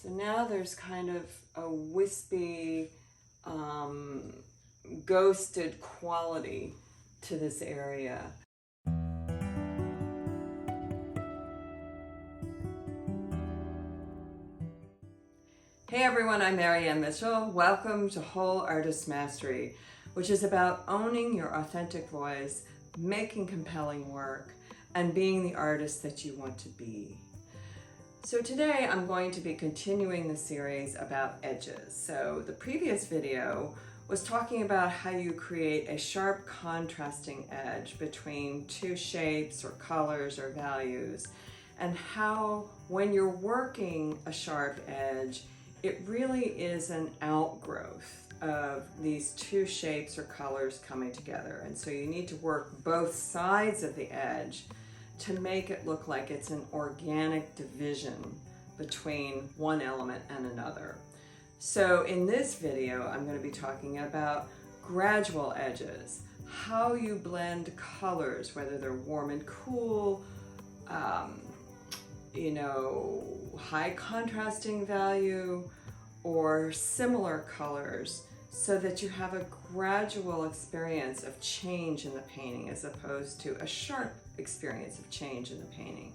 So now there's kind of a wispy, ghosted quality to this area. Hey everyone, I'm Marianne Mitchell. Welcome to Whole Artist Mastery, which is about owning your authentic voice, making compelling work, and being the artist that you want to be. So today I'm going to be continuing the series about edges. So the previous video was talking about how you create a sharp contrasting edge between two shapes or colors or values, and how when you're working a sharp edge, it really is an outgrowth of these two shapes or colors coming together. And so you need to work both sides of the edge to make it look like it's an organic division between one element and another. So in this video, I'm going to be talking about gradual edges, how you blend colors, whether they're warm and cool, high contrasting value or similar colors, so that you have a gradual experience of change in the painting as opposed to a sharp experience of change in the painting.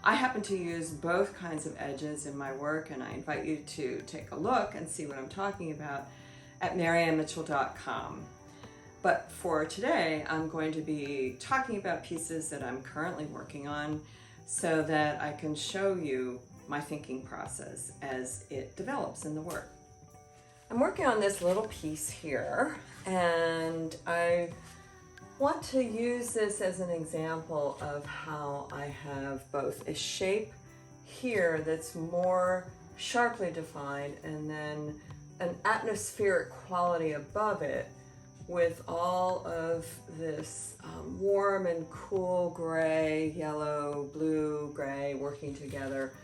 I happen to use both kinds of edges in my work, and I invite you to take a look and see what I'm talking about at mariannemitchell.com. But for today, I'm going to be talking about pieces that I'm currently working on so that I can show you my thinking process as it develops in the work. I'm working on this little piece here, and I want to use this as an example of how I have both a shape here that's more sharply defined and then an atmospheric quality above it with all of this warm and cool gray, yellow, blue, gray working together.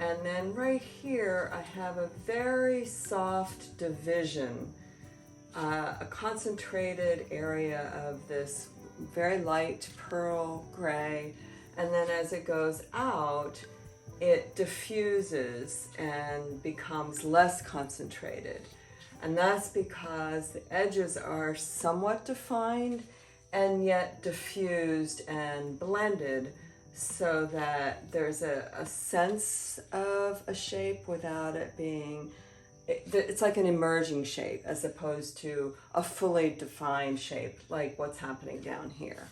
And then right here, I have a very soft division, a concentrated area of this very light pearl gray. And then as it goes out, it diffuses and becomes less concentrated. And that's because the edges are somewhat defined and yet diffused and blended, so that there's a sense of a shape without it being, it's like an emerging shape as opposed to a fully defined shape like what's happening down here.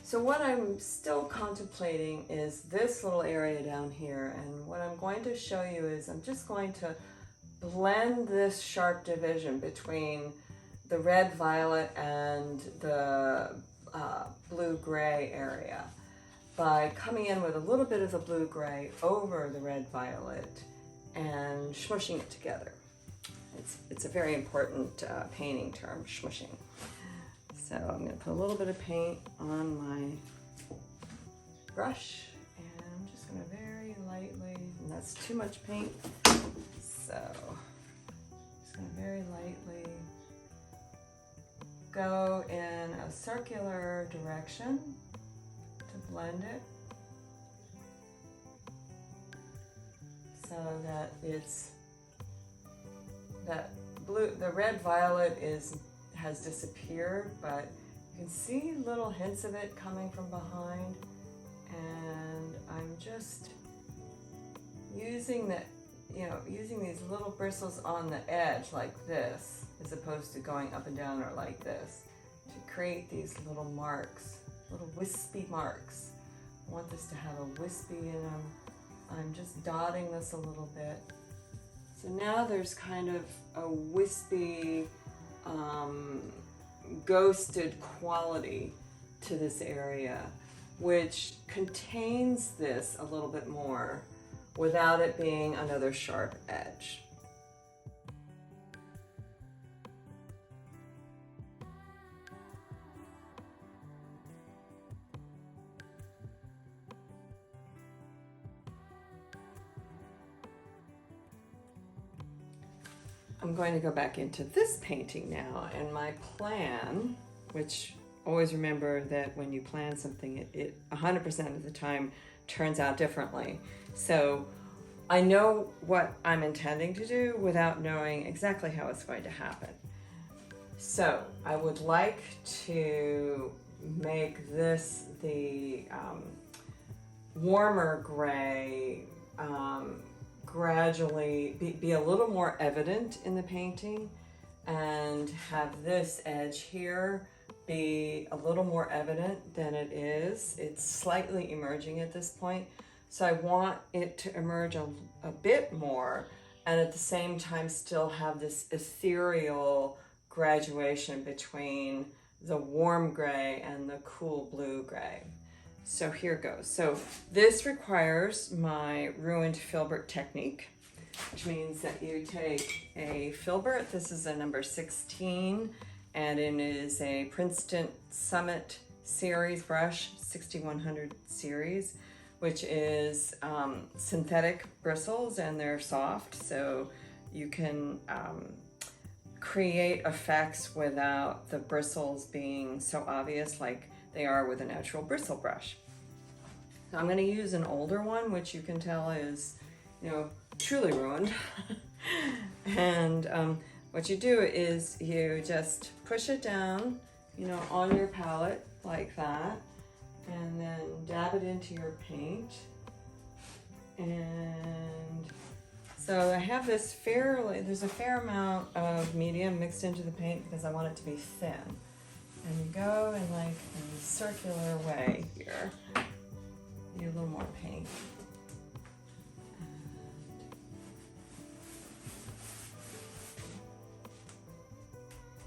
So what I'm still contemplating is this little area down here, and what I'm going to show you is I'm just going to blend this sharp division between the red-violet and the blue-gray area by coming in with a little bit of the blue-gray over the red-violet and smushing it together. It's a very important painting term, smushing. So I'm going to put a little bit of paint on my brush, and I'm just going to very lightly, and that's too much paint, so just going to very lightly go in a circular direction to blend it so that the red violet has disappeared, but you can see little hints of it coming from behind, and I'm just using these little bristles on the edge like this, as opposed to going up and down or like this, to create these little marks, little wispy marks. I want this to have a wispy in them. I'm just dotting this a little bit. So now there's kind of a wispy, ghosted quality to this area, which contains this a little bit more without it being another sharp edge. I'm going to go back into this painting now, and my plan, which always remember that when you plan something, it 100% of the time turns out differently. So I know what I'm intending to do without knowing exactly how it's going to happen. So I would like to make this the warmer gray gradually be a little more evident in the painting, and have this edge here be a little more evident than it is. It's slightly emerging at this point, so I want it to emerge a bit more, and at the same time still have this ethereal graduation between the warm gray and the cool blue gray. So here goes. So this requires my ruined filbert technique, which means that you take a filbert. This is a number 16, and it is a Princeton Summit series brush, 6100 series, which is synthetic bristles, and they're soft, so you can create effects without the bristles being so obvious like they are with a natural bristle brush. So I'm going to use an older one, which you can tell is, truly ruined. And what you do is you just push it down, on your palette like that, and then dab it into your paint. And so I have this there's a fair amount of medium mixed into the paint because I want it to be thin. And you go in like a circular way here. Need a little more paint.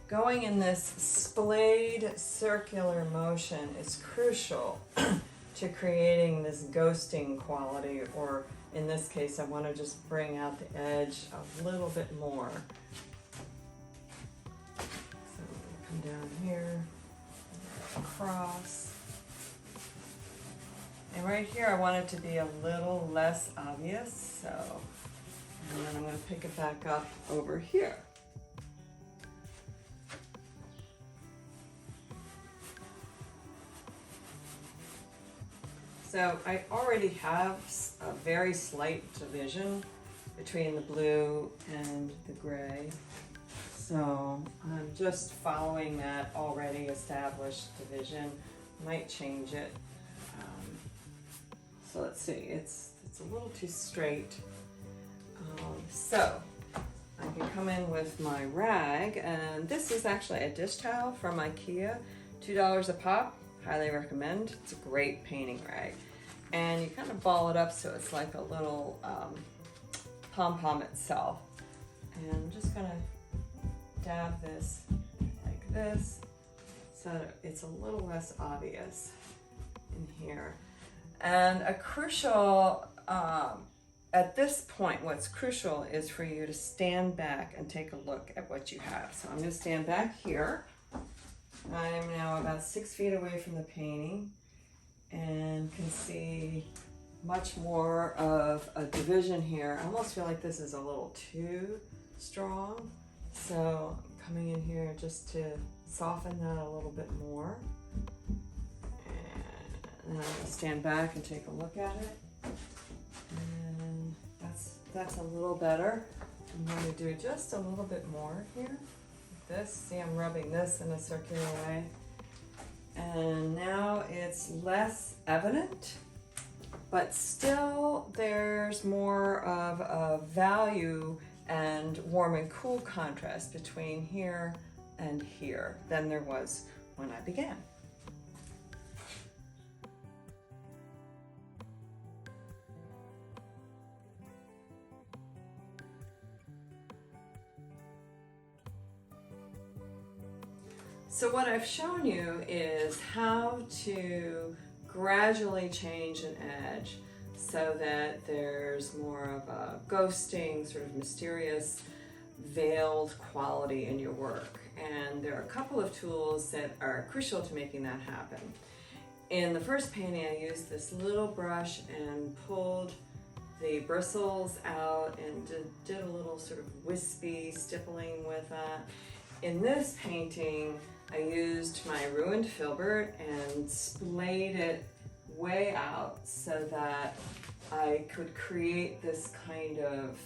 Going in this splayed circular motion is crucial to creating this ghosting quality, or in this case, I want to just bring out the edge a little bit more. So come down here, across. And right here, I want it to be a little less obvious, so, and then I'm going to pick it back up over here. So I already have a very slight division between the blue and the gray. So I'm just following that already established division. Might change it. So let's see, it's a little too straight. So I can come in with my rag, and this is actually a dish towel from IKEA, $2 a pop. Highly recommend. It's a great painting rag. And you kind of ball it up so it's like a little pom-pom itself. And I'm just gonna dab this like this so that it's a little less obvious in here. And a crucial, at this point, what's crucial is for you to stand back and take a look at what you have. So I'm gonna stand back here. I am now about 6 feet away from the painting and can see much more of a division here. I almost feel like this is a little too strong. So I'm coming in here just to soften that a little bit more. And then I'm gonna stand back and take a look at it. And that's a little better. I'm going to do just a little bit more here. This, see, I'm rubbing this in a circular way, and now it's less evident, but still there's more of a value and warm and cool contrast between here and here than there was when I began. So what I've shown you is how to gradually change an edge so that there's more of a ghosting, sort of mysterious, veiled quality in your work. And there are a couple of tools that are crucial to making that happen. In the first painting, I used this little brush and pulled the bristles out and did a little sort of wispy stippling with that. In this painting, I used my ruined filbert and splayed it way out so that I could create this kind of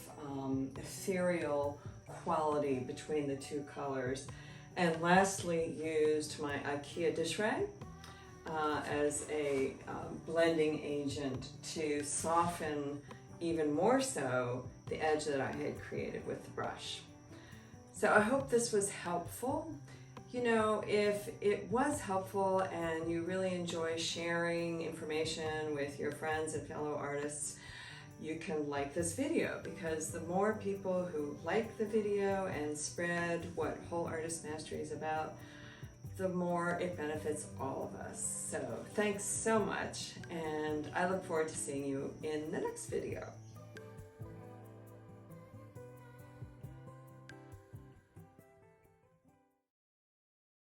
ethereal quality between the two colors. And lastly, used my IKEA dish rag as a blending agent to soften even more so the edge that I had created with the brush. So I hope this was helpful. You know, if it was helpful and you really enjoy sharing information with your friends and fellow artists, you can like this video, because the more people who like the video and spread what Whole Artist Mastery is about, the more it benefits all of us. So thanks so much, and I look forward to seeing you in the next video.